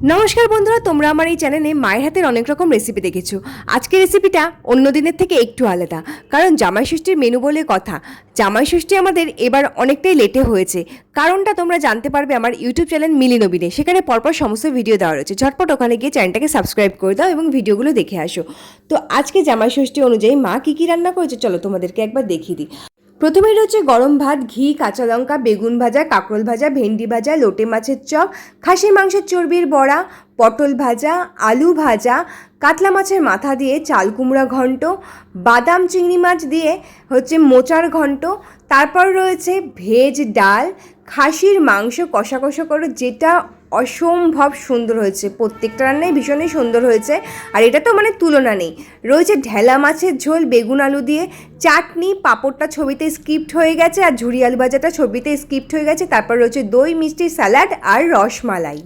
নমস্কার বন্ধুরা, তোমরা আমার এই চ্যানেলে মায়ের হাতের অনেক রকম রেসিপি দেখেছো। আজকের রেসিপিটা অন্য দিনের থেকে একটু আলাদা, কারণ জামাই ষষ্ঠীর মেনু বলে কথা। জামাই ষষ্ঠী আমাদের এবার অনেকটাই লেটে হয়েছে। কারণটা তোমরা জানতে পারবে আমার ইউটিউব চ্যানেল মিলি নবীনে, সেখানে পরপর সমস্ত ভিডিও দেওয়া রয়েছে। ঝটপট ওখানে গিয়ে চ্যানেলটাকে সাবস্ক্রাইব করে দাও এবং ভিডিওগুলো দেখে আসো। তো আজকে জামাই ষষ্ঠী অনুযায়ী মা কী কী রান্না করেছে চলো তোমাদেরকে একবার দেখিয়ে দিই। প্রথমেই রয়েছে গরম ভাত, ঘি, কাঁচা লঙ্কা, বেগুন ভাজা, কাঁকরোল ভাজা, ভেন্ডি ভাজা, লোটে মাছের চপ, খাসির মাংসের চর্বির বড়া, পটল ভাজা, আলু ভাজা, কাতলা মাছের মাথা দিয়ে চাল কুমড়া ঘন্ট, বাদাম চিংড়ি মাছ দিয়ে মোচার ঘন্ট। তারপর রয়েছে ভেজ ডাল, খাসির মাংস কষা কষা করে, যেটা অসম্ভব সুন্দর হয়েছে। প্রত্যেকটা রান্নাই ভীষণই সুন্দর হয়েছে, আর এটা তো তুলনা নেই। রয়েছে ঢেলা মাছের ঝোল বেগুন আলু দিয়ে, চাটনি, পাঁপড়টা ছবিতে স্কিপ্ট হয়ে গেছে, আর ঝুরি আলু ভাজাটা ছবিতে স্কিপ্ট হয়ে গেছে। তারপর রয়েছে দই, মিষ্টি, স্যালাড আর রসমালাই।